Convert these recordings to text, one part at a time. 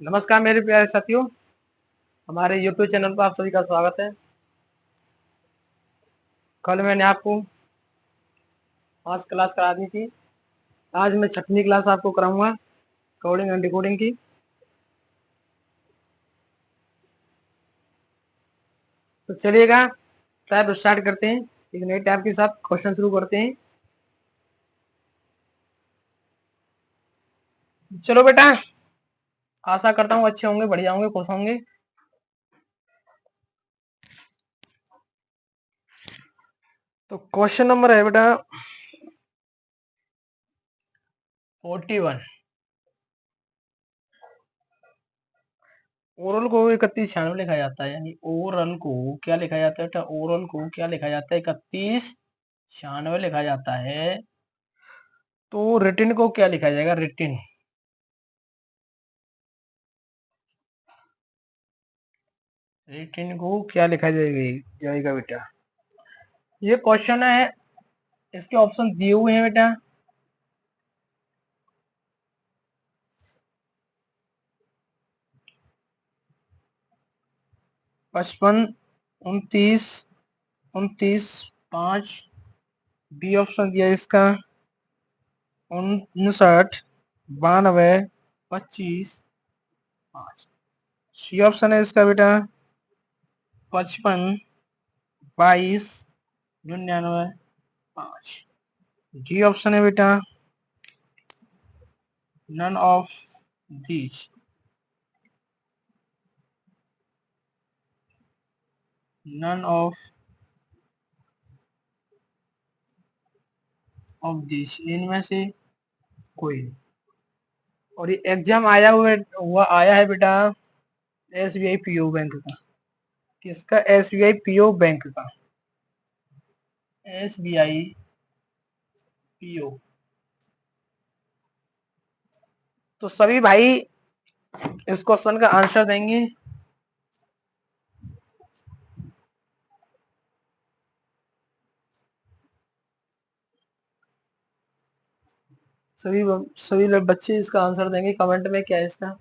नमस्कार मेरे प्यारे साथियों, हमारे YouTube चैनल पर आप सभी का स्वागत है। कल मैंने आपको 5 क्लास करा दी थी। आज मैं 6वीं क्लास आपको कराऊंगा कोडिंग एंड डिकोडिंग की। तो चलिएगा टैब स्टार्ट करते हैं। एक नए टैब के साथ क्वेश्चन शुरू करते हैं। चलो बेटा, आशा करता हूँ अच्छे होंगे, बढ़िया होंगे, खुश होंगे। तो क्वेश्चन नंबर है बेटा 41। ओरल को 3196 लिखा जाता है, यानी ओरल को क्या लिखा जाता है बेटा? ओरल को क्या लिखा जाता है? 3196 लिखा जाता है। तो रिटिन को क्या लिखा जाएगा? रिटिन रिटिन को क्या लिखा जाएगा बेटा? ये क्वेश्चन है, इसके ऑप्शन दिए हुए हैं बेटा। पचपन, 29, 29, 5। बी ऑप्शन दिया इसका 59, 92, 25, 5। सी ऑप्शन है इसका बेटा 55, 22, 99, 5। डी ऑप्शन है बेटा none of these. None of these, इनमें से कोई। और ये एग्जाम आया है बेटा SBI PO बैंक का। किसका? SBI PO बैंक का। SBI PO। तो सभी भाई इस क्वेश्चन का आंसर देंगे। सभी लोग बच्चे इसका आंसर देंगे कमेंट में, क्या है इसका।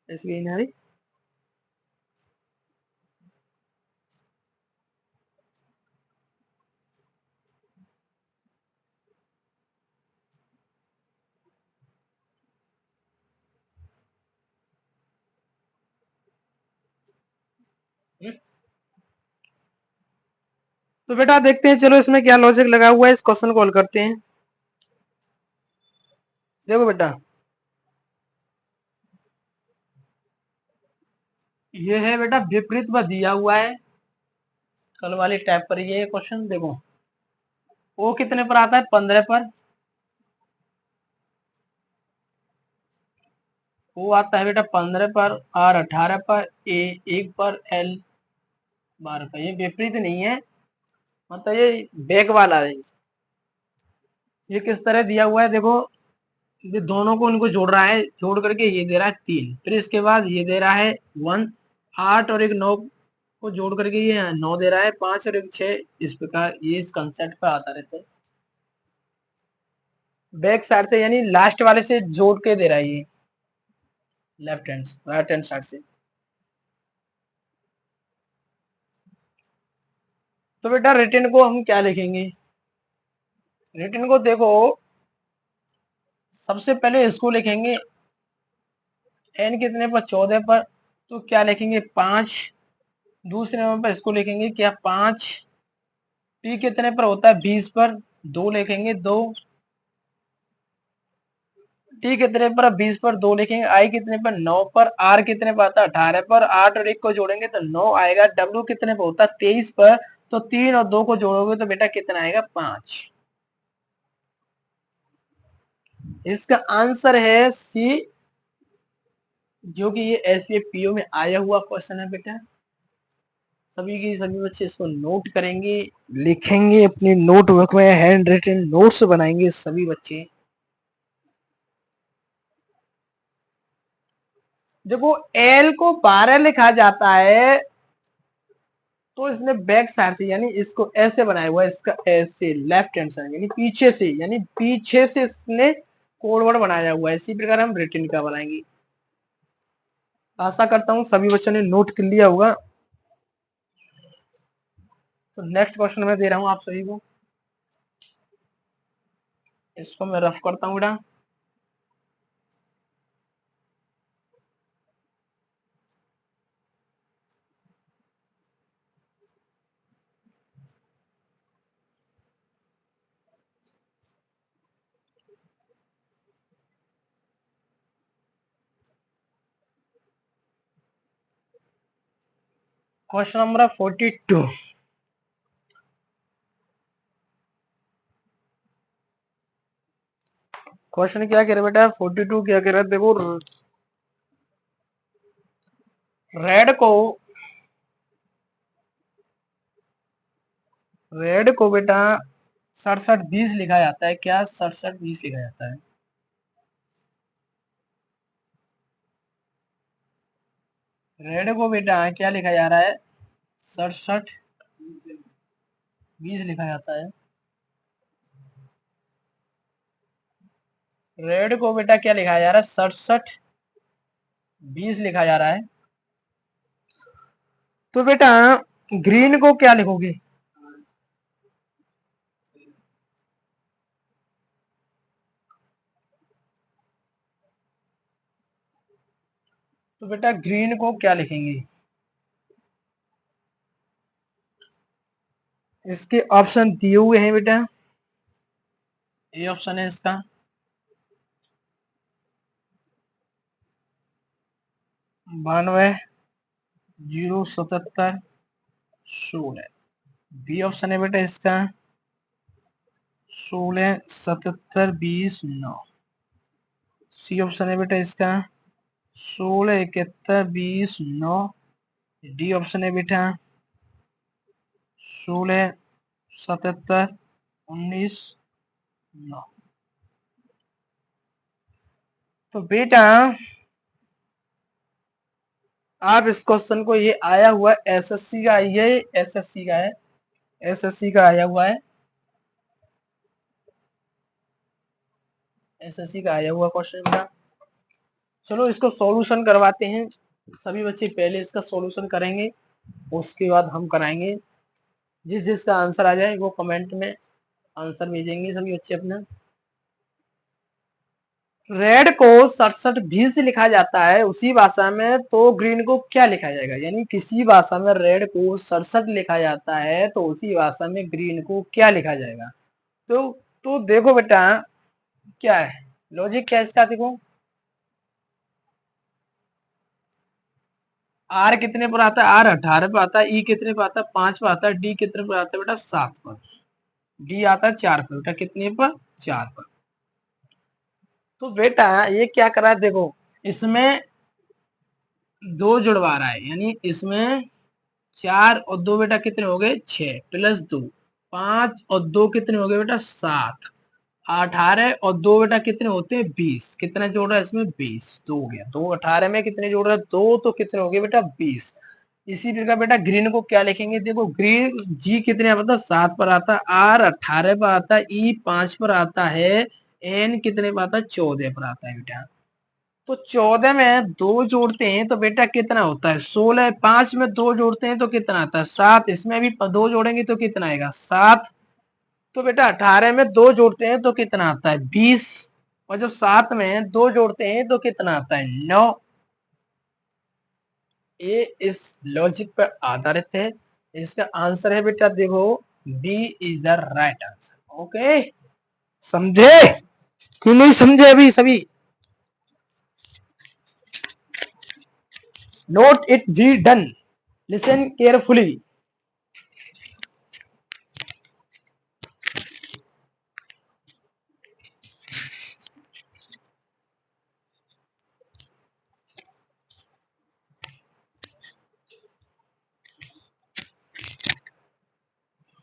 SBI नारी। तो बेटा देखते हैं, चलो इसमें क्या लॉजिक लगा हुआ है, इस क्वेश्चन को हल करते हैं। देखो बेटा, ये है बेटा विपरीत में दिया हुआ है। कल वाली टैब पर ये क्वेश्चन देखो। ओ कितने पर आता है? 15 पर। ओ आता है बेटा 15 पर, R 18 पर, A 1 पर, L 12 पर। ये विपरीत नहीं है, मतलब ये बैक वाला है। ये किस तरह दिया हुआ है देखो। ये दोनों को उनको जोड़ रहा है, जोड़ करके ये दे रहा है 3, फिर इसके बाद ये दे रहा है 1। 8 और एक 9 को जोड़ करके ये 9 दे रहा है, 5 और एक 6। इस प्रकार ये इस कंसेप्ट पर आता रहता है। बैक साइड से यानी लास्ट वाले से जोड़ के दे रहा है ये, left hand right hand side से। तो बेटा रिटर्न को हम क्या लिखेंगे? रिटर्न को देखो, सबसे पहले इसको लिखेंगे n कितने पर? 14 पर। तो क्या लिखेंगे? 5। दूसरे नंबर पर इसको लिखेंगे क्या? 5। p कितने पर होता है? 20 पर। 2 लिखेंगे 2। t कितने पर? 20 पर 2 लिखेंगे। i कितने पर? 9 पर। r कितने पर आता है? 18 पर। 8 और 1 को जोड़ेंगे तो 9 आएगा। w कितने पर होता है? 23 पर। तो 3 और 2 को जोड़ोगे तो बेटा कितना आएगा? 5। इसका आंसर है सी, जो कि ये एसपीओ में आया हुआ क्वेश्चन है बेटा। सभी की सभी बच्चे इसको नोट करेंगे, लिखेंगे अपनी नोटबुक में, हैंड रिटन नोट्स बनाएंगे सभी बच्चे। देखो एल को 12 लिखा जाता है, तो इसने बैक साइड से यानी इसको ऐसे बनाया हुआ है, इसका ऐसे लेफ्ट हैंड साइड यानी पीछे से, यानी पीछे से इसने कोड वर्ड बनाया हुआ है। इसी प्रकार हम रिटन का बनाएंगे। आशा करता हूं सभी बच्चों ने नोट कर लिया होगा। तो नेक्स्ट क्वेश्चन मैं दे रहा हूं आप सभी को, इसको मैं रफ करता हूं बेटा। Question number 42। क्वेश्चन क्या कह रहे बेटा, 42 क्या कह रहे, देखो रेड को बेटा 67-20 लिखा जाता है। क्या 67-20 लिखा जाता है? रेड को बेटा क्या लिखा जा रहा है, 67-20 लिखा जाता है। रेड को बेटा क्या लिखा जा रहा है, 67-20 लिखा जा रहा है। तो बेटा ग्रीन को क्या लिखोगे? तो बेटा ग्रीन को क्या लिखेंगे? इसके ऑप्शन दिए हुए हैं बेटा। ये ऑप्शन है इसका 92, 077, 16। बी ऑप्शन है बेटा इसका 16, 77, 20, 9। सी ऑप्शन है बेटा इसका 16, 71, 20, 9। डी ऑप्शन है बेटा 16, 77, 19, 9। तो बेटा आप इस क्वेश्चन को, ये आया हुआ एसएससी का, ये एसएससी का है, एसएससी का आया हुआ है, एसएससी का आया हुआ क्वेश्चन बेटा। चलो इसको सॉल्यूशन करवाते हैं। सभी बच्चे पहले इसका सॉल्यूशन करेंगे, उसके बाद हम कराएंगे। जिस जिसका आंसर आ जाए वो कमेंट में आंसर भेजेंगे सभी बच्चे अपना। रेड को 67-20 लिखा जाता है उसी भाषा में, तो ग्रीन को क्या लिखा जाएगा? यानी किसी भाषा में रेड को 67 लिखा जाता है, तो उसी भाषा में ग्रीन को क्या लिखा जाएगा? तो देखो बेटा क्या है लॉजिक, क्या इसका देखो। आर कितने पर आता है? आर 18 पे आता है। ई कितने पे आता है? 5 पे आता है। डी कितने पर आता है बेटा? 7 पर। डी आता है 4 पर बेटा। कितने पर? 4 पर। तो बेटा ये क्या करा है देखो, इसमें 2 जुड़वा रहा है, यानी इसमें 4 और 2 बेटा कितने हो गए? 6 प्लस 2 5 और 2 कितने हो गए बेटा? 7। 18 और 2 बेटा कितने होते हैं? 20। कितने जोड़ रहा है इसमें? 20। 2 हो गया। 2 18 में कितने जोड़ रहा है? 2, तो कितने हो गए बेटा? 20। इसी प्रकार बेटा ग्रीन को क्या लिखेंगे? देखो ग्रीन जी कितने आता है? 7 पर आता है। आर 18 पर आता है। ई 5 पर आता है। एन कितने पर आता है? 14 पर आता है बेटा। तो 14 में 2 जोड़ते हैं तो बेटा कितना होता है? 16। 5 में 2 जोड़ते हैं तो कितना आता है? 7। इसमें भी 2 जोड़ेंगे तो कितना आएगा? 7। तो बेटा 18 में 2 जोड़ते हैं तो कितना आता है? 20। और जब 7 में 2 जोड़ते हैं तो कितना आता है? 9। ये इस लॉजिक पर आधारित है। इसका आंसर है बेटा देखो, B is the right answer. Okay, समझे कि नहीं समझे अभी सभी? Note it be done, listen carefully.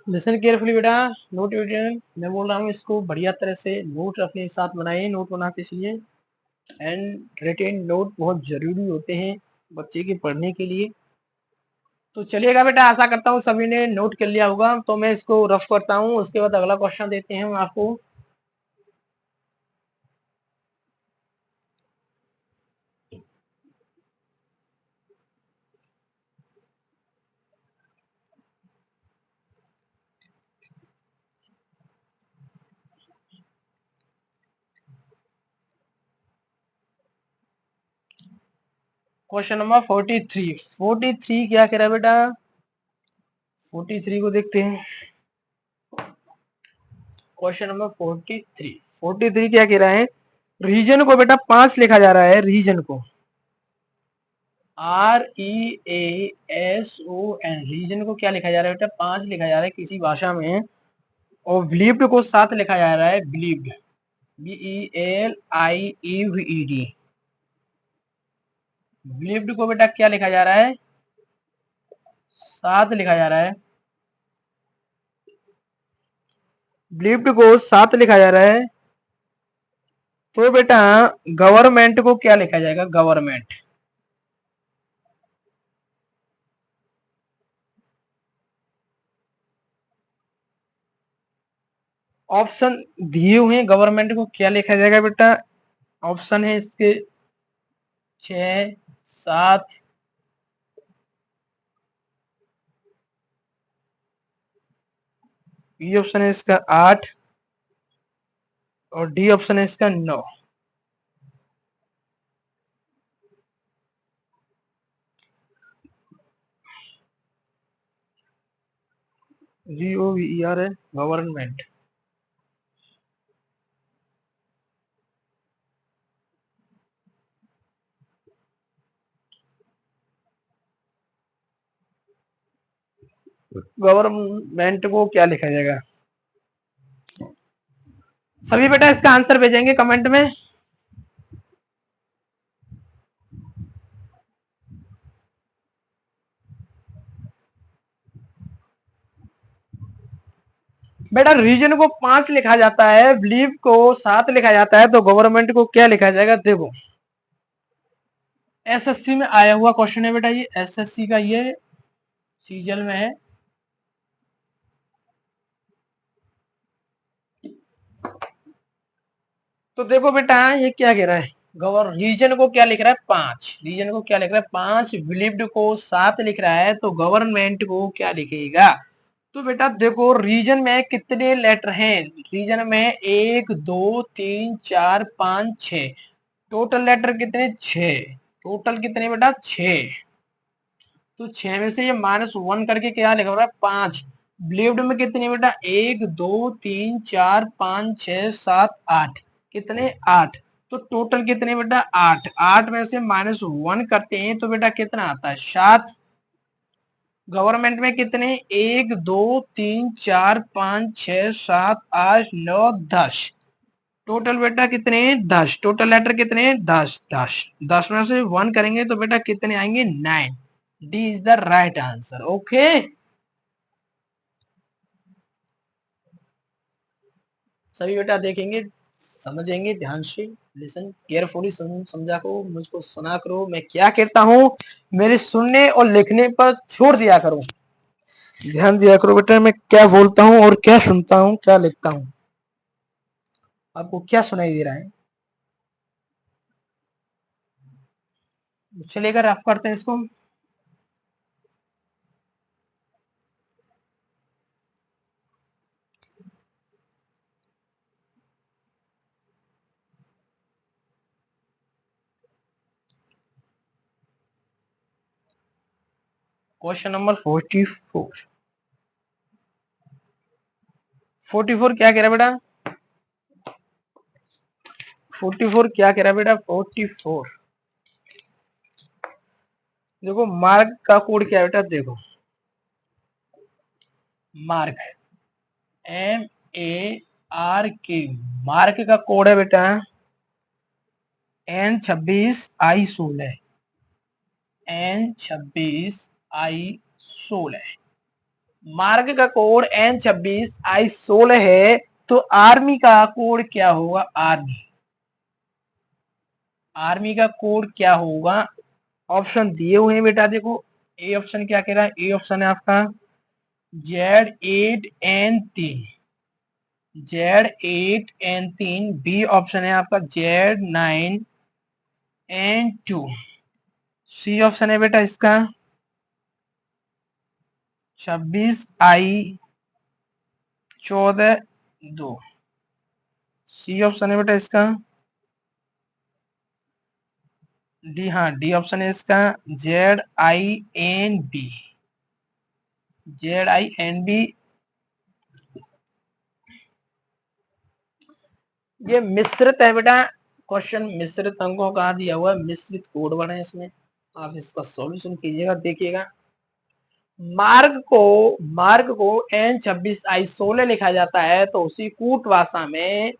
Listen carefully बेटा, नोट मैं बोल रहा हूँ इसको बढ़िया तरह से नोट अपने साथ बनाइए, नोट बना के चाहिए। एंड रिटेन नोट बहुत जरूरी होते हैं बच्चे के पढ़ने के लिए। तो चलिएगा बेटा, आशा करता हूँ सभी ने नोट कर लिया होगा। तो मैं इसको रफ करता हूँ, उसके बाद अगला क्वेश्चन देते हैं हम आपको। Question number 43। 43 क्या कह रहा है बेटा? 43 को देखते हैं। Question number 43। 43 क्या कह रहा है? रीजन को बेटा 5 लिखा जा रहा है। रीजन को REASON, रीजन को क्या लिखा जा रहा है बेटा? 5 लिखा जा रहा है किसी भाषा में। और बिलीव्ड को 7 लिखा जा रहा है। Believed, BELIEVED। बिलीव्ड को बेटा क्या लिखा जा रहा है? 7 लिखा जा रहा है। बिलीव्ड को 7 लिखा जा रहा है। तो बेटा गवर्नमेंट को क्या लिखा जाएगा? गवर्नमेंट। ऑप्शन दिए हुए हैं, गवर्नमेंट को क्या लिखा जाएगा बेटा? ऑप्शन है इसके 6, 7, बी ऑप्शन है इसका 8 और डी ऑप्शन है इसका 9। GOVER है गवर्नमेंट। गवर्नमेंट को क्या लिखा जाएगा? सभी बेटा इसका आंसर भेजेंगे कमेंट में। बेटा रीजन को 5 लिखा जाता है, बिलीव को 7 लिखा जाता है, तो गवर्नमेंट को क्या लिखा जाएगा? देखो SSC में आया हुआ क्वेश्चन है बेटा, ये SSC का ये सीजल में है। तो देखो बेटा ये क्या कह रहा है? रीजन को क्या लिख रहा है? 5। रीजन को क्या लिख रहा है? 5। बिलीव्ड को 7 लिख रहा है, तो गवर्नमेंट को क्या लिखेगा? तो बेटा देखो रीजन में कितने लेटर हैं? रीजन में 1 2 3 4 5 6। टोटल लेटर कितने? 6। टोटल कितने बेटा? 6। तो 6 में से ये -1 करके क्या लिखा रहा है? 5। बिलीव्ड में कितने बेटा? 1 2 3 4 5 6 7 8। कितने? 8। तो टोटल कितने बेटा? 8। 8 में से -1 करते हैं तो बेटा कितना आता है? 7। गवर्नमेंट में कितने? 1 2 3 4 5 6 7 8 9 10। टोटल बेटा कितने? 10। टोटल लेटर कितने? 10 10। 10 में से 1 करेंगे तो बेटा कितने आएंगे? 9। D is the right answer. Okay, सभी बेटा देखेंगे, समझेंगे ध्यान से। लिसन केयरफुली, समझा करो, मुझको सुना करो। मैं क्या कहता हूँ मेरे सुनने और लिखने पर छोड़ दिया करो। ध्यान दिया करो बेटा, मैं क्या बोलता हूँ और क्या सुनता हूँ, क्या लिखता हूँ। आपको क्या सुनाई दे रहा है? चलेगा, रफ करते हैं इसको। Question number 44। 44 क्या कह रहा है बेटा? 44 क्या कह रहा है बेटा? 44 देखो मार्क का कोड क्या है बेटा? देखो मार्क, MARK, मार्क का कोड है बेटा N26I16। N26I16। मार्ग का कोड N26I16 है, तो आर्मी का कोड क्या होगा? आर्मी का कोड क्या होगा? ऑप्शन दिए हुए हैं बेटा, देखो ए ऑप्शन क्या कह रहा है? ए ऑप्शन है आपका Z8N3, Z8N3। बी ऑप्शन है आपका Z9N2। सी ऑप्शन है बेटा इसका 26I14-2। सी ऑप्शन है बेटा इसका डी। हाँ, डी ऑप्शन है इसका ZINB, ZINB। ये मिश्रित है बेटा, क्वेश्चन मिश्रित अंकों का दिया हुआ है, मिश्रित कोड बने इसमें, आप इसका सॉल्यूशन कीजिएगा, देखिएगा। मार्ग को N26I16 लिखा जाता है, तो उसी कूट भाषा में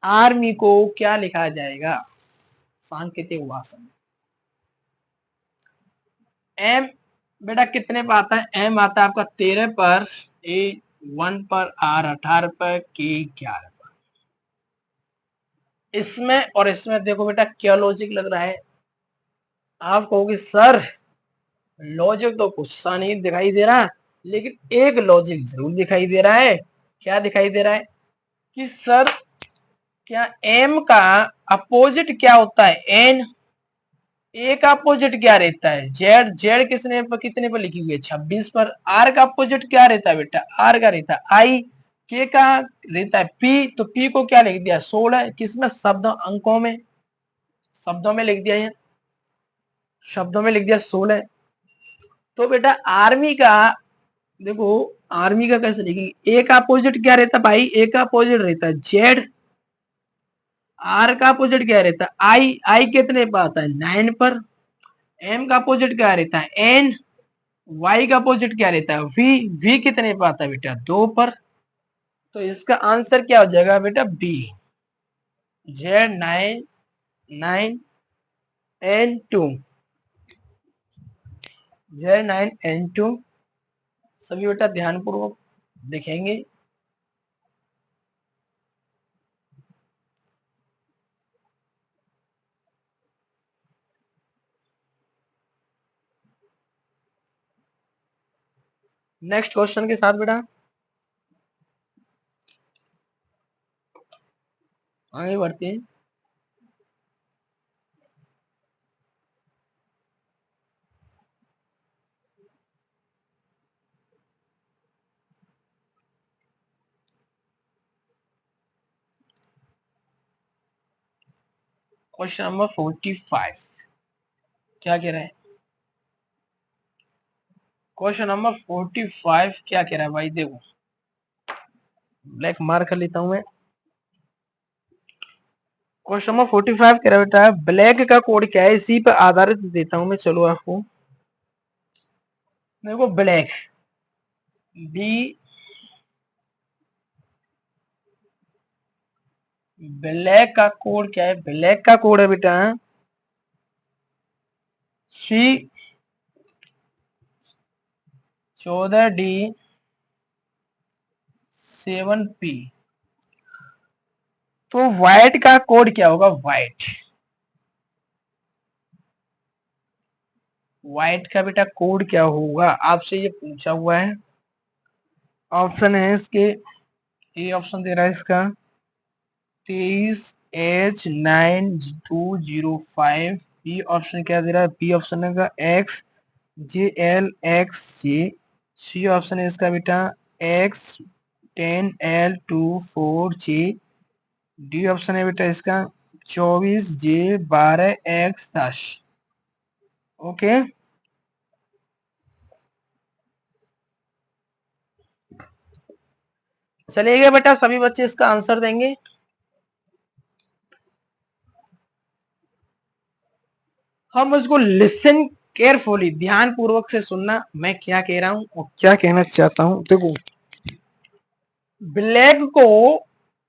आर्मी को क्या लिखा जाएगा? सांकेतिक भाषा में। एम बेटा कितने पर आता है? एम आता है आपका 13 पर, ए 1 पर, आर 18 पर, के 11 पर। इसमें और इसमें देखो बेटा क्या लॉजिक लग रहा है? आप कहोगे सर लॉजिक तो कुछ सा नहीं दिखाई दे रहा, लेकिन एक लॉजिक जरूर दिखाई दे रहा है। क्या दिखाई दे रहा है? कि सर क्या एम का अपोजिट क्या होता है? एन। ए का अपोजिट क्या रहता है? जेड। जेड किसने पर, कितने पर लिखी हुई है? 26 पर। आर का अपोजिट क्या रहता है बेटा? आर का रहता है आई। के का रहता है पी, तो पी को क्या लिख दिया? 16। किसमें? शब्दों, अंकों में, शब्दों में लिख दिया है, शब्दों में लिख दिया 16। तो बेटा आर्मी का देखो, आर्मी का कैसे लिखेंगे? ए का अपोजिट क्या रहता है भाई? ए का अपोजिट रहता है जेड। आर का अपोजिट क्या रहता है? आई। आई कितने पर आता है? 9 पर। एम का अपोजिट क्या रहता है? एन। वाई का अपोजिट क्या रहता है? वी। वी कितने पर आता है बेटा? 2 पर। तो इसका आंसर क्या हो जाएगा बेटा? B, Z9N2, Z9N2। सभी बेटा ध्यानपूर्वक देखेंगे। नेक्स्ट क्वेश्चन के साथ बेटा आगे बढ़ते हैं। क्वेश्चन नंबर 45 क्या कह रहा है? क्वेश्चन नंबर 45 क्या कह रहा है भाई? देखो ब्लैक मार्क कर लेता हूं मैं। क्वेश्चन नंबर 45 कह रहा है बेटा ब्लैक का कोड क्या है? इसी पर आधारित देता हूं मैं, चलो आपको। देखो ब्लैक, बी, ब्लैक का कोड क्या है? ब्लैक का कोड है बेटा C14D7P। तो व्हाइट का कोड क्या होगा? व्हाइट, व्हाइट का बेटा कोड क्या होगा? आपसे ये पूछा हुआ है। ऑप्शन है इसके, ए ऑप्शन दे रहा है इसका 23H9205। बी ऑप्शन क्या दे रहा है? बी ऑप्शन है का XJLXJ। सी ऑप्शन है इसका बेटा X10L24J। डी ऑप्शन है बेटा इसका 24J12X10। ओके, चलिएगा बेटा सभी बच्चे इसका आंसर देंगे। हम उसको लिसन केयरफुली, ध्यान पूर्वक से सुनना मैं क्या कह रहा हूं और क्या कहना चाहता हूं। देखो ब्लैक को,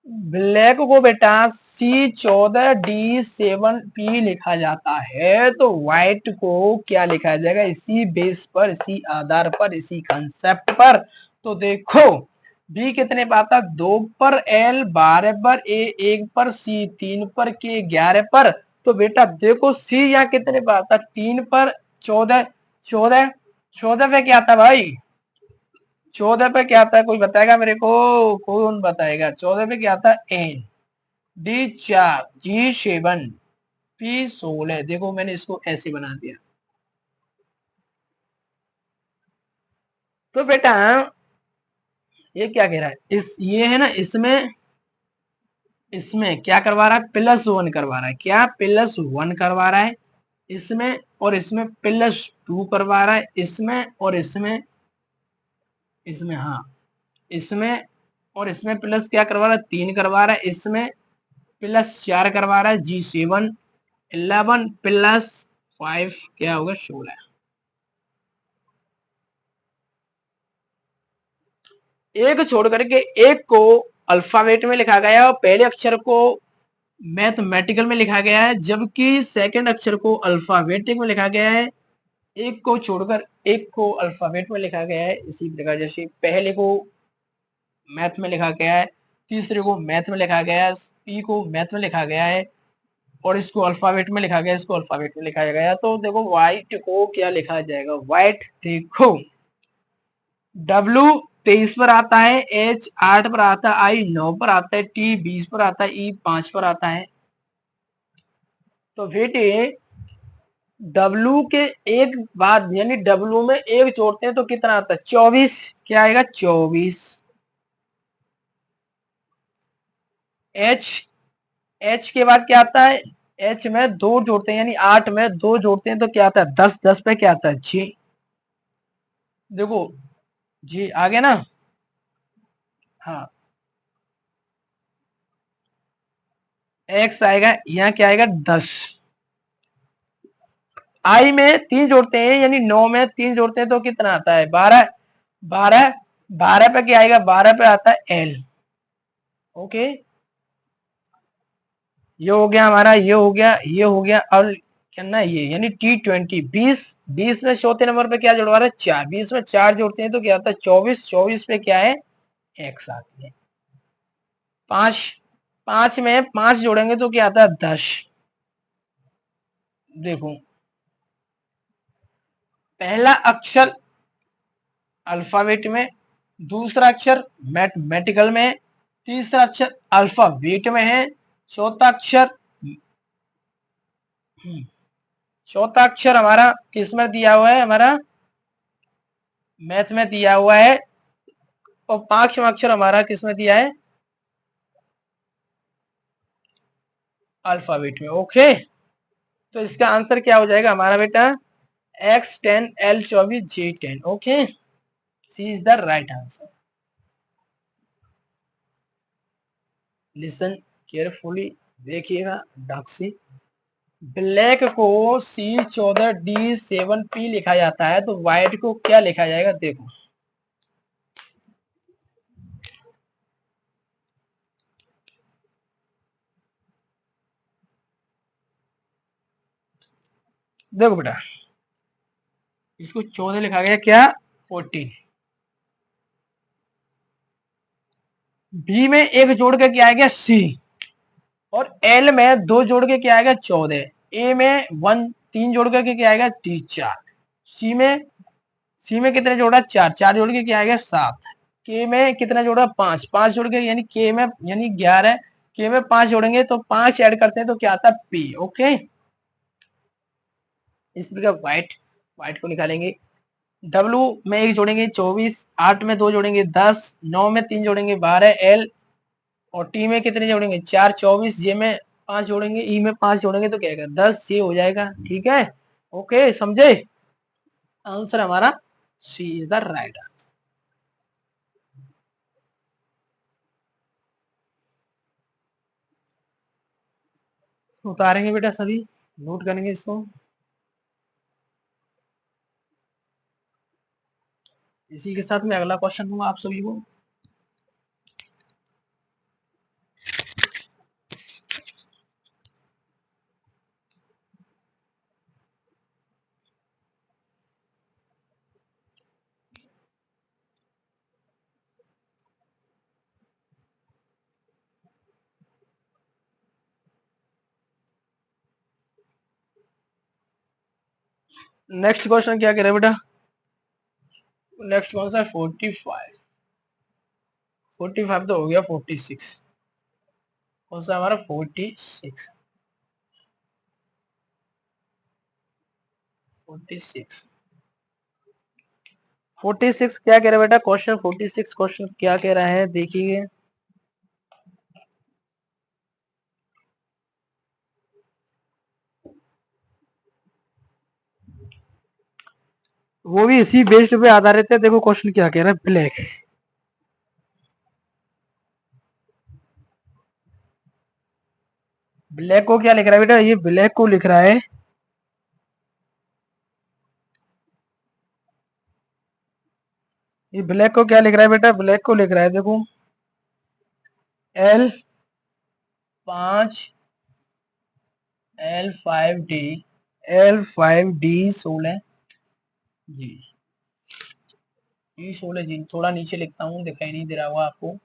ब्लैक को बेटा C14D7P लिखा जाता है, तो व्हाइट को क्या लिखा जाएगा? इसी बेस पर, इसी आधार पर, इसी कंसेप्ट पर तो देखो बी कितने पर आता, 2 पर एल, 12 पर ए, 1 पर सी, 3 पर के, 11 पर। तो बेटा देखो सी यहाँ कितने पर आता, 3 पर 14, 14 14 पे क्या आता भाई, 14 पे क्या आता है, कोई बताएगा मेरे को, कौन बताएगा, 14 पे क्या आता है, एन, डी 4, जी 7, पी 16। देखो मैंने इसको ऐसे बना दिया। तो बेटा ये क्या कह रहा है, इस ये है ना, इसमें इसमें क्या करवा रहा है, +1 करवा रहा है, क्या +1 करवा रहा है इसमें, और इसमें +2 करवा रहा है, इसमें और इसमें, इसमें हाँ, इसमें और इसमें प्लस क्या करवा रहा है, 3 करवा रहा है, इसमें +4 करवा रहा है, G7 11 +5 क्या होगा, 16। एक छोड़ करके एक को अल्फाबेट में लिखा गया और पहले अक्षर को मैथमेटिकल में लिखा गया है, जबकि सेकंड अक्षर को अल्फाबेटिक में लिखा गया है। एक को छोड़कर एक को अल्फाबेट में लिखा गया है। इसी प्रकार जैसे पहले को मैथ में लिखा गया है, तीसरे को मैथ में लिखा गया है, पी को मैथ में लिखा गया है, और इसको अल्फाबेट में लिखा गया, इसको अल्फाबेट में लिखा गया। तो देखो व्हाइट को क्या लिखा जाएगा, व्हाइट देखो W 23 पर आता है, H 8 पर आता है, I 9 पर आता है, T 20 पर आता है, E 5 पर आता है। तो बेटे W के एक बाद यानी W में एक जोड़ते हैं तो कितना आता है, 24। क्या आएगा, 24। H H के बाद क्या आता है, H में 2 जोड़ते हैं यानी 8 में 2 जोड़ते हैं तो क्या आता है, 10, 10 पे क्या आता है, G। देखो जी आ गया ना, हाँ X आएगा, यहाँ क्या आएगा, 10। आई में 3 जोड़ते हैं यानी 9 में 3 जोड़ते हैं तो कितना आता है, 12। 12 12 पे क्या आएगा, 12 पे आता है L। ओके ये हो गया हमारा, ये हो गया, ये हो गया, और क्या ना ये यानी T20 20। 20 में चौथे नंबर पे क्या जुड़वा रहा है, 4। 20 में 4 जोड़ते हैं तो क्या आता है, 24। 24 पे क्या है, X आती है। 5 5 में 5 जोड़ेंगे तो क्या आता है, 10। देखो पहला अक्षर अल्फाबेट में, दूसरा अक्षर मैथमेटिकल में, तीसरा अक्षर अल्फाबेट में है, चौथा अक्षर चौथा अक्षर हमारा किसमें दिया हुआ है, हमारा मैथ में दिया हुआ है, और पांचवा अक्षर हमारा किसमें दिया है, अल्फाबेट में। ओके तो इसका आंसर क्या हो जाएगा हमारा बेटा, X10 L24 J10। Okay C is the right answer. Listen carefully, देखिएगा ढंग से। ब्लैक को C14D7P लिखा जाता है तो व्हाइट को क्या लिखा जाएगा, देखो देखो बेटा, इसको 14 लिखा गया, क्या 14। बी में एक जोड़ के क्या आएगा, सी, और एल में 2 जोड़ के क्या आएगा, 14। ए में 3 जोड़ के क्या आएगा, टी 4। सी में सी में कितने जोड़ा, 4, 4 जोड़ के क्या आएगा, 7। के में कितना जोड़ा, 5, 5 जोड़ के यानी के में यानी 11। के में 5 जोड़ेंगे तो 5 ऐड करते हैं तो क्या आता है, पी। ओके इस प्रकार व्हाइट व्हाइट को निकालेंगे। डब्लू में एक जोड़ेंगे 24, 8 में 2 जोड़ेंगे 10, 9 में 3 जोड़ेंगे 12, एल और टी में कितने जोड़ेंगे, 4, 24, जे में 5 जोड़ेंगे, ई में 5 जोड़ेंगे तो क्या आएगा, 10। ये हो जाएगा, ठीक है। ओके समझे, आंसर हमारा सी इज द राइट आंसर। उतारेंगे बेटा सभी, नोट करेंगे इसको। इसी के साथ में अगला क्वेश्चन दूंगा आप सभी को। नेक्स्ट क्वेश्चन क्या कह रहे हैं बेटा? नेक्स्ट कौन सा? 45। 45 तो हो गया, 46 कौन सा हमारा? 46। 46 46 क्या कह रहा है बेटा? क्वेश्चन 46 क्वेश्चन क्या कह रहा है देखिए। वो भी इसी बेस्ड पे आधारित है। देखो क्वेश्चन क्या कह रहा है। ब्लैक, ब्लैक को क्या लिख रहा है बेटा? ये ब्लैक को लिख रहा है, ये ब्लैक को क्या लिख रहा है बेटा? ब्लैक को लिख रहा है देखो L5, L5D, L5D16 जी, E16 जी। थोड़ा नीचे लिखता हूँ, दिखाई नहीं दे रहा होगा आपको।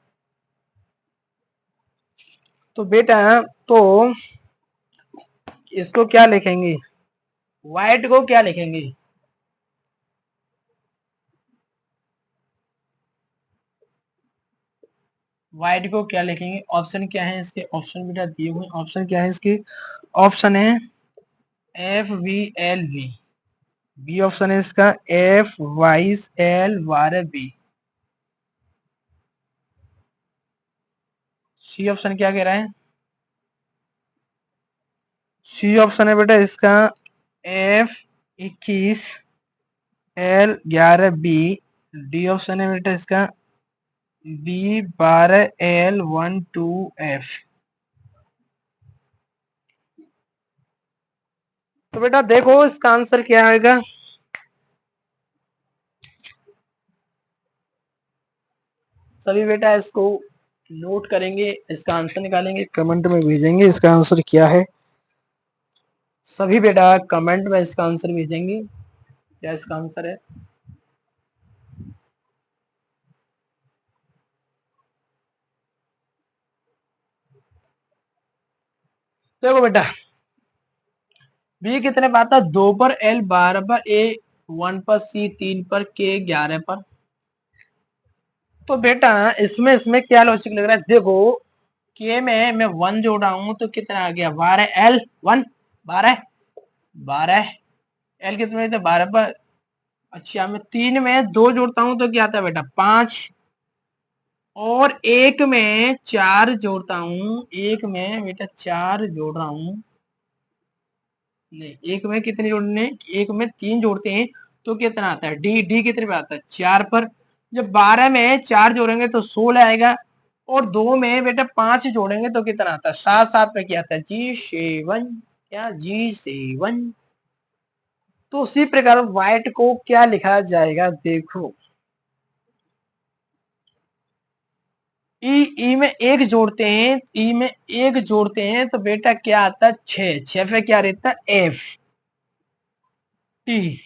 तो बेटा तो इसको क्या लिखेंगे? व्हाइट को क्या लिखेंगे? व्हाइट को क्या लिखेंगे? ऑप्शन क्या है इसके? ऑप्शन बेटा दिए हुए ऑप्शन क्या है इसके? ऑप्शन है FVLV। बी ऑप्शन है इसका FYL12B। सी ऑप्शन क्या कह रहा है? सी ऑप्शन है बेटा इसका F21L11B। डी ऑप्शन है बेटा इसका B12L12F। तो बेटा देखो इसका आंसर क्या आएगा। सभी बेटा इसको नोट करेंगे, इसका आंसर निकालेंगे, कमेंट में भेजेंगे इसका आंसर क्या है। सभी बेटा कमेंट में इसका आंसर भेजेंगे क्या इसका आंसर है। देखो बेटा बी कितने पर आता है? 2 पर, L 12 पर, A 1 पर, C 3 पर, K 11 पर। तो बेटा इसमें इसमें क्या लॉजिक लग रहा है? देखो K में मैं 1 जोड़ रहा हूं तो कितना आ गया? 12। L 1 12, 12 L कितने थे? 12 पर। अच्छा मैं 3 में 2 जोड़ता हूं तो क्या आता है बेटा? 5। और 1 में 4 जोड़ता हूं, 1 में बेटा 4 जोड़ रहा हूं। नहीं, 1 में कितने जोड़ने? 1 में 3 जोड़ते हैं तो कितना आता है? डी। डी कितने पे आता है? 4 पर। जब 12 में 4 जोड़ेंगे तो 16 आएगा। और 2 में बेटा 5 जोड़ेंगे तो कितना आता है? 7। 7 पे क्या आता है? G7। क्या? G7। तो उसी प्रकार व्हाइट को क्या लिखा जाएगा? देखो ई, ई में 1 जोड़ते हैं, ई में 1 जोड़ते हैं तो बेटा क्या आता है? 6। 6 पे क्या रहता है? F T.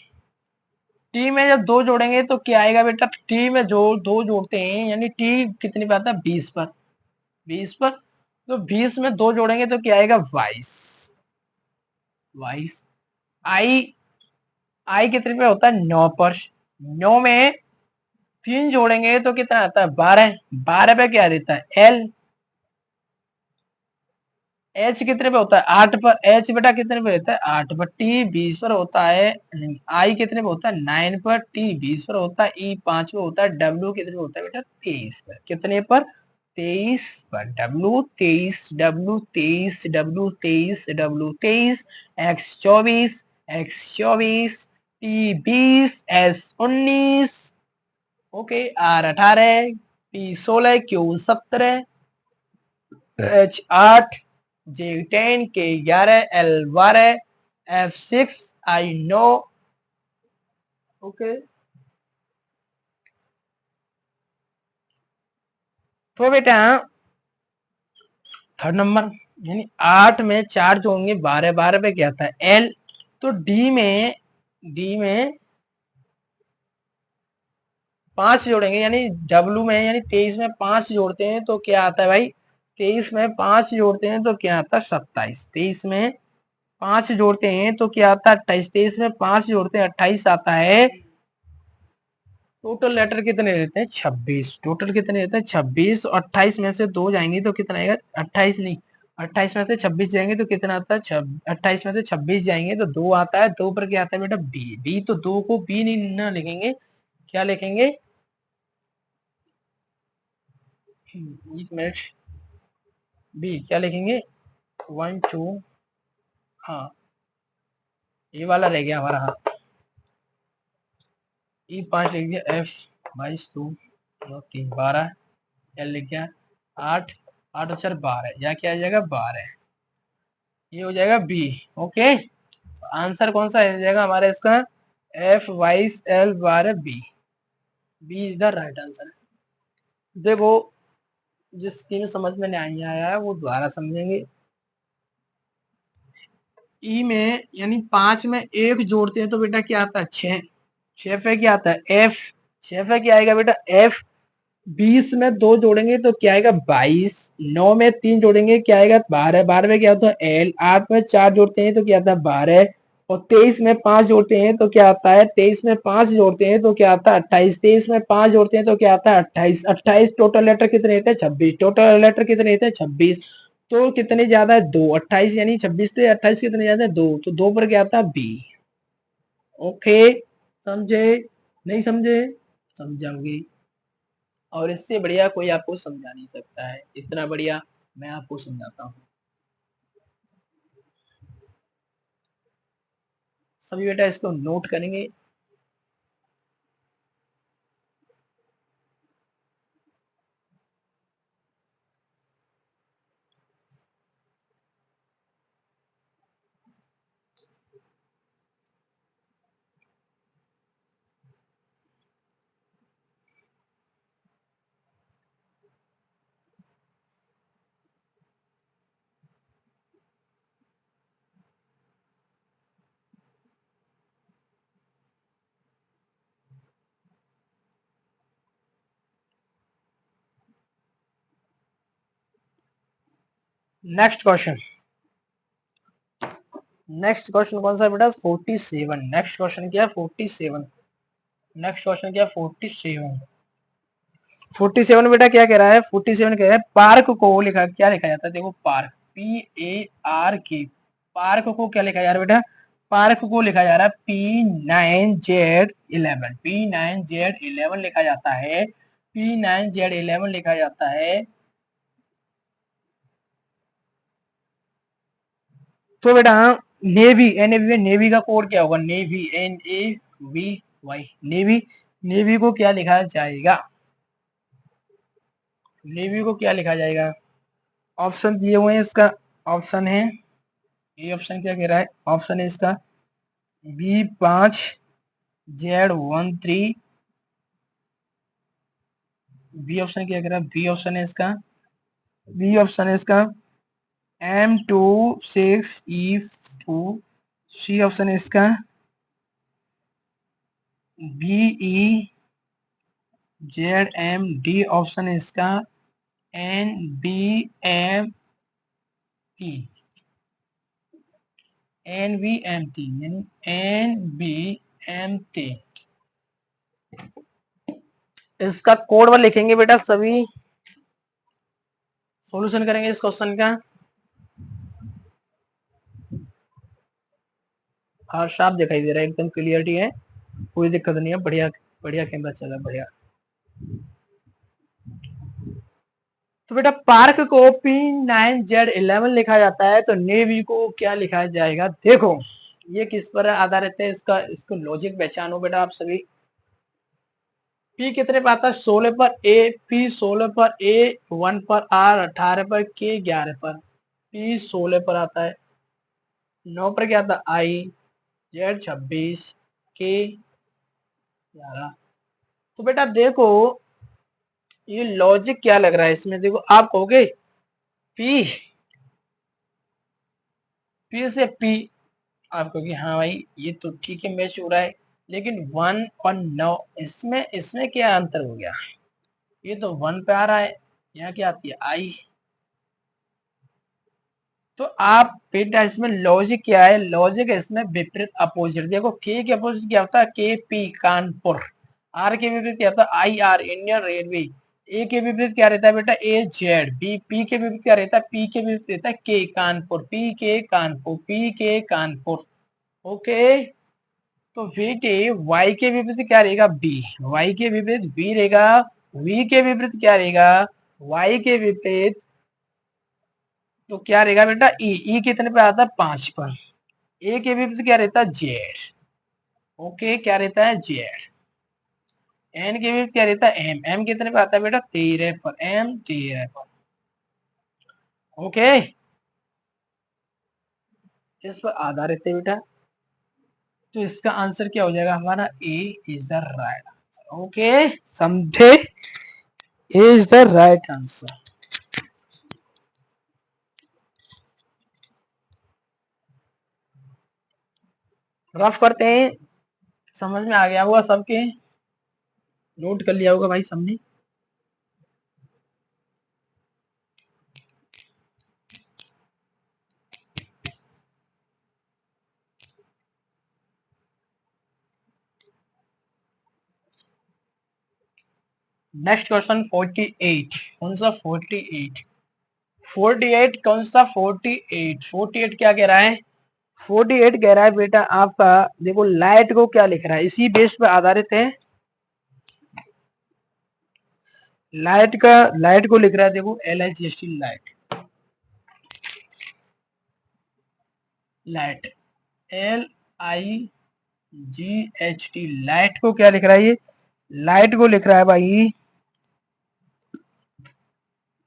टी में जब 2 जोड़ेंगे तो क्या आएगा बेटा? टी में जो 2 जोड़ते हैं यानी टी कितने पे आता है? 20 पर। 20 पर तो 20 में 2 जोड़ेंगे तो क्या आएगा? 22। 22। आई, आई कितने पे होता है? 9 पर। 9 में 3 जोड़ेंगे तो कितना आता है? 12। 12 पे क्या देता है? एल। एच कितने पे होता है? 8 पर। एच बेटा कितने पे होता है? 8 पर। टी 20 पर होता है। आई कितने पे होता है? 9 पर। टी 20 पर होता है। ई 5 पे होता है। डब्ल्यू कितने पे होता है बेटा? 23 पर। कितने पर? 23 पर। W 23, W 23, W 23, W 23, X 24, X 24, T 20, S 19, okay, R 18, P 16, Q 17, H 8, J 10, K 11, L 12, F 6, आई 9। ओके तो बेटा थर्ड नंबर यानी 8 में 4 जो होंगे 12। 12 पे क्या आता है? एल। तो डी में 5 जोड़ेंगे यानी डब्ल्यू में यानी 23 में 5 जोड़ते हैं तो क्या आता है भाई? 23 में 5 जोड़ते हैं तो क्या आता है? 27। 23 में 5 जोड़ते हैं तो क्या आता है 28, 23 में 5 जोड़ते हैं 28 आता है। टोटल लेटर कितने रहते हैं 26, टोटल कितने रहते हैं 26, 28 में से 2 जाएंगे तो कितना आएगा 28 नहीं, 28 में से 26 जाएंगे तो कितना आता है 28 में से 26 जाएंगे तो 2 आता है, 2 पर क्या आता है बेटा बी, बी तो 2 को बी नहीं ना लिखेंगे, क्या लिखेंगे, एक मिनट, बी क्या लिखेंगे 1 2, हाँ ये वाला रह गया हमारा, हाँ ई 5 लिख दिया, एफ 22 2 9 3 12, एल लिख गया 8, 8 और 12, या क्या आ जाएगा 12, ये हो जाएगा बी। ओके, आंसर कौन सा हो जाएगा हमारा इसका, F 22 L 12 B, B is the right answer. देखो जिसकी में समझ में नहीं आया है वो दोबारा समझेंगे। ई में यानी 5 में 1 जोड़ते हैं तो बेटा क्या आता है 6, 6 पे क्या आता है एफ, 6 पे क्या आएगा बेटा एफ, 20 में 2 जोड़ेंगे तो क्या आएगा 22, 9 में 3 जोड़ेंगे क्या आएगा 12, 12 में क्या होता है एल, 8 में 4 जोड़ते हैं तो क्या आता है 12, और 23 में 5 जोड़ते हैं तो क्या आता है, 23 में 5 जोड़ते हैं तो क्या आता है 28, 23 में 5 जोड़ते हैं तो क्या आता है 28, 28 टोटल लेटर कितने रहते हैं 26, टोटल लेटर कितने रहते हैं 26, तो कितने ज्यादा है 2, 28 यानी 26 से 28 कितने ज्यादा है 2, तो 2 पर क्या आता है बी। ओके, समझे, नहीं समझे, समझाऊंगी, और इससे बढ़िया कोई आपको समझा नहीं सकता है, इतना बढ़िया मैं आपको समझाता हूँ। सभी बेटा इसको नोट करेंगे। नेक्स्ट क्वेश्चन, नेक्स्ट क्वेश्चन कौन सा है बेटा 47, नेक्स्ट क्वेश्चन क्या है 47, नेक्स्ट क्वेश्चन क्या है 47, 47 बेटा क्या कह रहा है 47 कह रहा है पार्क को लिखा, क्या लिखा जाता है देखो पार्क, पी ए आर के, पार्क को क्या लिखा जा रहा है बेटा, पार्क को लिखा जा रहा है P9Z11, P9Z11 लिखा जाता है, P9Z11 लिखा जाता है। तो बेटा नेवी, एनएवी में नेवी का कोड क्या होगा, नेवी NAVY, नेवी, नेवी को क्या लिखा जाएगा, नेवी को क्या लिखा जाएगा, ऑप्शन दिए हुए हैं इसका, ऑप्शन है ये, ऑप्शन क्या कह रहा है, ऑप्शन है इसका B5Z13, बी ऑप्शन क्या कह रहा है, बी ऑप्शन है इसका, बी ऑप्शन है इसका M26E2, सी ऑप्शन है इसका BEZM, डी ऑप्शन है इसका NBMT, NBMT यानी NBMT, इसका कोड वन लिखेंगे बेटा, सभी सॉल्यूशन करेंगे इस क्वेश्चन का। हाँ साफ दिखाई दे रहा है, एकदम क्लियरिटी है, कोई दिक्कत नहीं है, बढ़िया बढ़िया कैमरा चला बढ़िया। तो बेटा पार्क को P9Z11 लिखा जाता है तो नेवी को क्या लिखा जाएगा, देखो ये किस पर आधारित है, इसका इसको लॉजिक पहचानो बेटा आप सभी। P कितने पर आता है 16 पर ए, P 16 पर ए, 1 पर R, 18 पर K, 11 पर, P 16 पर आता है, 9 पर क्या आता है I, Z 26, K 11। तो बेटा देखो ये लॉजिक क्या लग रहा है इसमें, देखो आप कहोगे P, P से P, आप कहोगे हाँ भाई ये तो ठीक है मैच हो रहा है, लेकिन 1 और 9 इसमें इसमें क्या अंतर हो गया, ये तो 1 पे आ रहा है, यहाँ क्या आती है आई, तो आप बेटा इसमें लॉजिक क्या है, लॉजिक है इसमें विपरीत अपोजिट। देखो के के अपोजिट क्या होता है, के पी कानपुर। आर के विपरीत क्या होता है, आई आर इंडियन रेलवे। ए के विपरीत क्या रहता है बेटा, ए जेड। बी पी के विपरीत क्या रहता है, पी के विपरीत रहता है के कानपुर। पी के कानपुर, पी के कानपुर। ओके, तो बेटे वाई के विपरीत क्या रहेगा, बी। वाई के विपरीत बी रहेगा। वी के विपरीत क्या रहेगा, वाई के विपरीत तो क्या रहेगा बेटा, ई। ई कितने पे आता है, 5 पर। ए के विपरीत क्या रहता है, जेड। ओके, क्या रहता है, जेड। एन के विपरीत क्या रहता है, एम। एम कितने पे आता है बेटा, 13 पर। एम 13 पर। ओके, इस पर आधारित है बेटा। तो इसका आंसर क्या हो जाएगा हमारा, A is the right answer. Okay, समझे, A is the right answer. Rough करते हैं, समझ में आ गया होगा सबके, नोट कर लिया होगा भाई सबने। Next question 48। कौन सा 48, 48 कौन सा 48, 48 क्या कह रहा है, 48 कह रहा है बेटा आपका, देखो लाइट को क्या लिख रहा है, इसी बेस पे आधारित है। लाइट को लिख रहा है, देखो LIGHT light. Light LIGHT light को क्या लिख रहा है ये, लाइट को लिख रहा है भाई,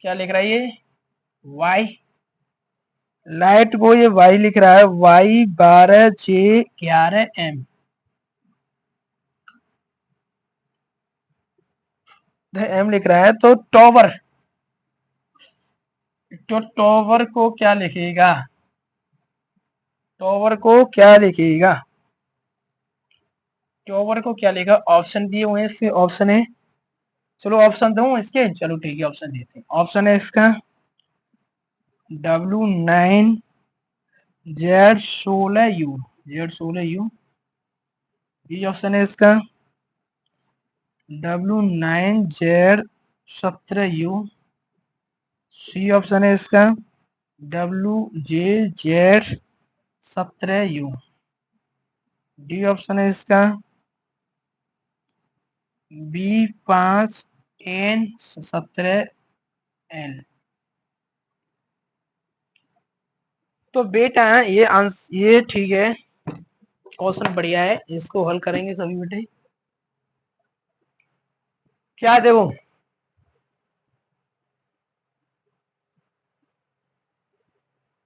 क्या लिख रहा है ये, वाई। लाइट को ये वाई लिख रहा है, वाई 12J11M। एम लिख रहा है, तो टॉवर, तो टॉवर को क्या लिखेगा, टॉवर को क्या लिखेगा, टॉवर को क्या लिखेगा, ऑप्शन दिए हुए हैं इसके, ऑप्शन है, चलो ऑप्शन दूं इसके, चलो ठीक है ऑप्शन देते हैं। ऑप्शन है इसका W9Z16U, Z16U। बी ऑप्शन है इसका W9Z17U। सी ऑप्शन है इसका WJZ17U। डी ऑप्शन है इसका B5N17L। तो बेटा ये ठीक है, क्वेश्चन बढ़िया है, इसको हल करेंगे सभी बेटे। क्या देखो,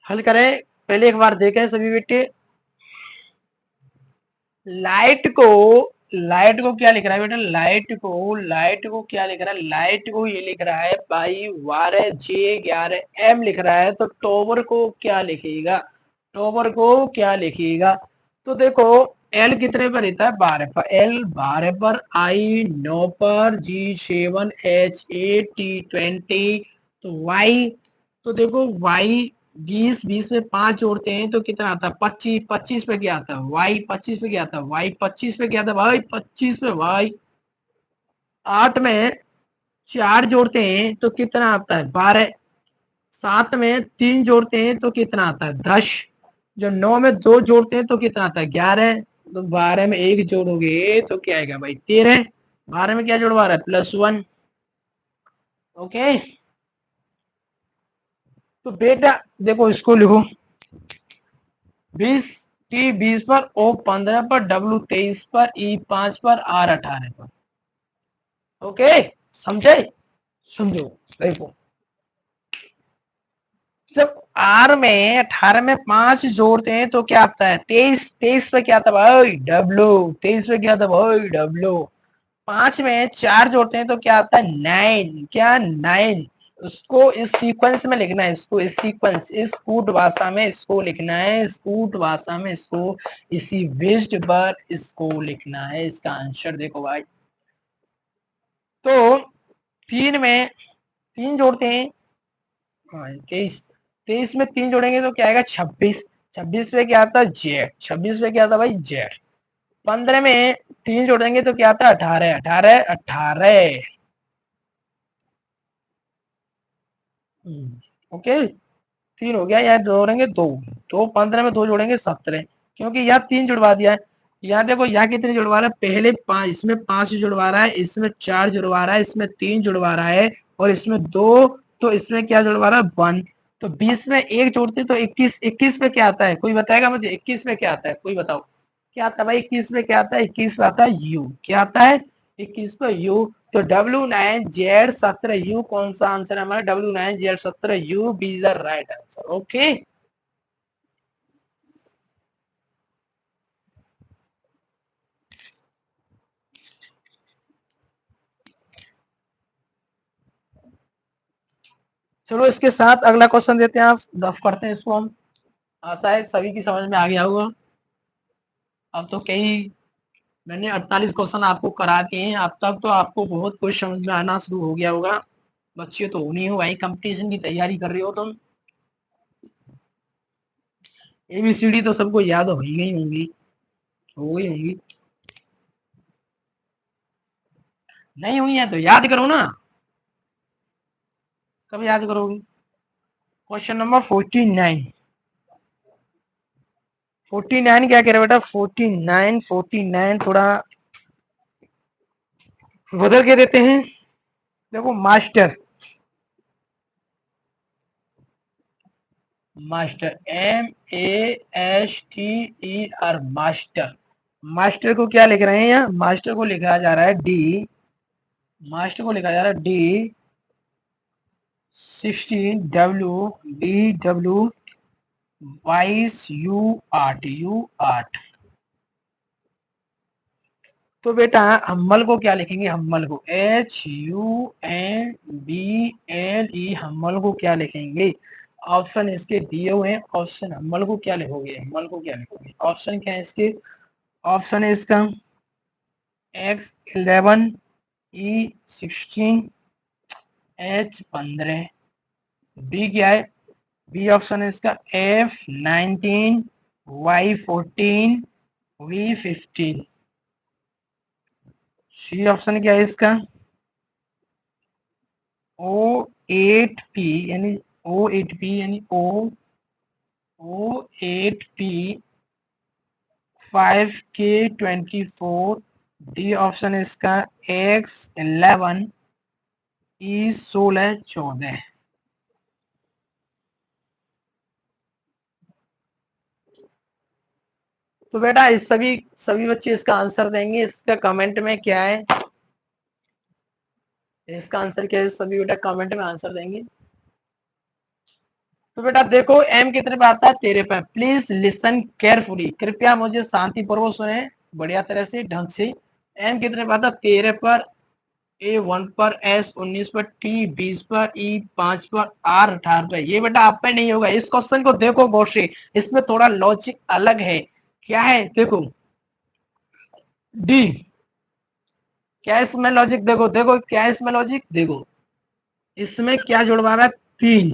हल करें, पहले एक बार देखें सभी बेटे। लाइट को क्या लिख रहा है बेटा, लाइट को क्या लिख रहा है, लाइट को ये लिख रहा है भाई 12J11M लिख रहा है। तो टॉवर को क्या लिखेगा, टॉवर को क्या लिखेगा, तो देखो एल कितने पर रहता है, 12 पर। एल 12 पर, आई 9 पर, G7, H8, T20, तो वाई, तो देखो वाई 20 में 5 जोड़ते हैं तो कितना आता है, 25। 25 पे क्या आता है, वाई 25 पे क्या आता है, वाई 25 पे क्या आता है भाई, 25 पे वाई। 8 में 4 जोड़ते हैं तो कितना आता है, 12। 7 में 3 जोड़ते हैं तो कितना आता है, 10। जो 9 में 2 जोड़ते हैं तो कितना आता है, 11। तो 12 में 1 जोड़ोगे तो क्या आएगा भाई, 13। 12 में क्या जोड़वा रहा है, +1। ओके, तो बेटा देखो इसको लिखो, 20, T20 पर, O15 पर, W23 पर, E5 पर, R18 पर। ओके, समझे, समझो। देखो जब R में 18 में 5 जोड़ते हैं तो क्या आता है, 23। 23 पे क्या था भाई, W। 23 पे क्या था भाई, W। 5 में 4 जोड़ते हैं तो क्या आता है, 9। क्या, 9। उसको इस सीक्वेंस में लिखना है, इसको इस सीक्वेंस, इस कूट भाषा में इसको लिखना है, इस कूट भाषा में इसको इसी बेस्ड पर इसको लिखना है। इसका आंसर देखो भाई, तो 3 में 3 जोड़ते हैं, 23। 23 में 3 जोड़ेंगे तो क्या आएगा 26। 26 पे क्या आता है जेड। 26 पे क्या आता भाई जेड। 15 में 3 जोड़ेंगे तो क्या आता है 18। 18 18 ओके 3 हो गया। यहाँ जोड़ेंगे 2। तो 15 में 2 जोड़ेंगे 17। क्योंकि यहाँ 3 जुड़वा दिया है। यहाँ देखो यहाँ कितने जुड़वा रहा है, पहले 5, इसमें 5 जुड़वा रहा है, इसमें 4 जुड़वा रहा है, इसमें 3 जुड़वा रहा है और इसमें 2। तो इसमें क्या जुड़वा रहा है 1। तो 20 में 1 जोड़ते तो 21। 21 पे क्या आता है, कोई बताएगा मुझे 21 पे क्या आता है, कोई बताओ क्या आता है भाई 21 पे क्या आता है। 21 पे आता है यू। क्या आता है 21 पे यू। तो W9Z17U कौन सा आंसर है हमारा, W9Z17U B is the right answer. Okay चलो इसके साथ अगला क्वेश्चन देते हैं, आप दफ करते हैं इसको हम। आशा है सभी की समझ में आ गया होगा। अब तो कई मैंने 48 क्वेश्चन आपको करा दिए हैं, अब तक तो आपको बहुत कुछ समझ में आना शुरू हो गया होगा। बच्चे तो नहीं हो भाई, कंपटीशन की तैयारी कर रहे हो तुम। एबीसीडी तो सबको याद हो ही गई होंगी, हो गई होंगी। नहीं हुई है तो याद करो ना, कब याद करोगे। Question number 49। 49 क्या कह रहे बेटा, 49 49 थोड़ा बदल के देते हैं। देखो master, master MASTER master. Master को क्या लिख रहे हैं यहाँ, मास्टर को लिखा जा रहा है डी। मास्टर को लिखा जा रहा है D16 W D W 22 U8। तो बेटा हम्मल को क्या लिखेंगे, हम्मल को HUMBLE। हम्मल को क्या लिखेंगे, ऑप्शन इसके दिए हुए हैं। ऑप्शन हम्मल को क्या लिखोगे, हम्मल को क्या लिखोगे, ऑप्शन क्या है इसके। ऑप्शन है इसका X11 E16 H15। बी क्या है, बी ऑप्शन है इसका F19 Y14 V15। C option क्या है इसका O8P यानी O8P यानी O8P 5K24। डी ऑप्शन है इसका X11 E16 14। तो बेटा इस सभी सभी बच्चे इसका आंसर देंगे। इसका कमेंट में क्या है, इसका आंसर क्या है, सभी बेटा कमेंट में आंसर देंगे। तो बेटा देखो एम कितने पे आता है, 13 पे। प्लीज लिसन केयरफुली, कृपया मुझे शांतिपूर्वक सुने, बढ़िया तरह से ढंग से। एम कितने पे आता है, 13 पर, A1 पर, S19 पर, T20 पर, E5 पर, R18 पर। ये बेटा आप पे नहीं होगा। इस क्वेश्चन को देखो गौर से, इसमें थोड़ा लॉजिक अलग है। क्या है देखो, डी क्या इसमें लॉजिक, देखो देखो क्या इसमें लॉजिक, देखो इसमें क्या जुड़वा रहा है 3।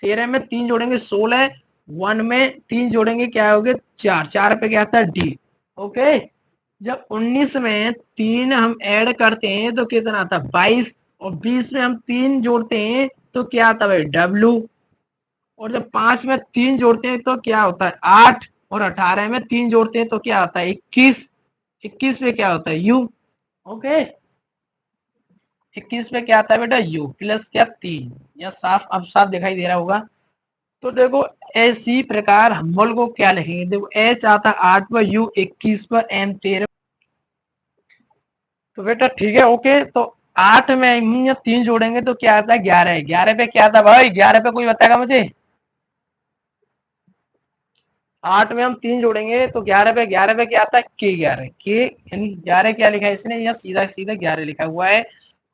13 में 3 जोड़ेंगे 16। 1 में 3 जोड़ेंगे क्या हो गए 4। 4 पे क्या आता है डी। ओके जब 19 में 3 हम ऐड करते हैं तो कितना आता है 22। और 20 में हम 3 जोड़ते हैं तो क्या आता है भाई डब्ल्यू। और जब 5 में 3 जोड़ते हैं तो क्या होता है 8। और 18 में 3 जोड़ते हैं तो क्या आता है 21। 21 पे क्या होता है यू। ओके 21 पे क्या आता है बेटा यू प्लस क्या 3। या साफ अब साफ दिखाई दे रहा होगा। तो देखो इसी प्रकार हम मोल को क्या लिखेंगे, देखो एच आता है 8 पर, यू 21 पर, एम 13। तो बेटा ठीक है ओके। तो 8 में 3 जोड़ेंगे तो क्या आता है 11। 11 पे क्या आता है भाई, 11 पे कोई बताएगा मुझे। 8 में हम 3 जोड़ेंगे तो 11 पे क्या आता है के 11 के यानी 11 क्या लिखा है इसने, यह सीधा सीधा 11 लिखा हुआ है।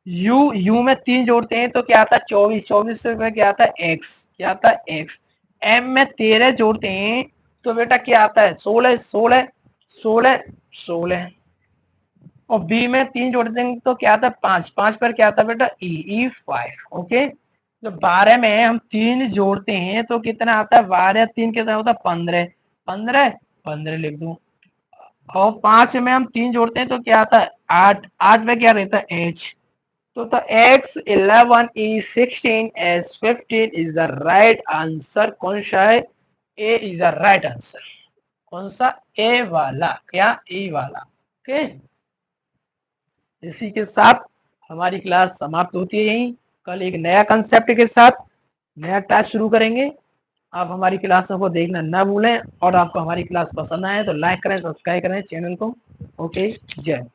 यू में 3 जोड़ते हैं तो क्या आता है 24। 24 से क्या आता है एक्स, क्या आता है एक्स। एम में 13 जोड़ते हैं तो बेटा क्या आता है 16। 16 16 16। और बी में 3 जोड़ देंगे तो क्या आता है 5। 5 पर क्या आता है बेटा ई 5। ओके तो 12 में हम 3 जोड़ते हैं तो कितना आता है, 12 3 कितना होता है, 15 15 15 लिख दूं। और 5 में हम 3 जोड़ते हैं तो क्या आता है, 8 8 में क्या रहता है, h। तो x 11 is 16 s 15 is the right answer. कौन सा है, ए इज द राइट आंसर। कौन सा, ए वाला, क्या ए वाला। ओके, इसी के साथ हमारी क्लास समाप्त होती है यहीं। कल एक नया कंसेप्ट के साथ नया टास्क शुरू करेंगे। आप हमारी क्लासों को देखना ना भूलें, और आपको हमारी क्लास पसंद आए तो लाइक करें, सब्सक्राइब करें चैनल को। ओके, जय।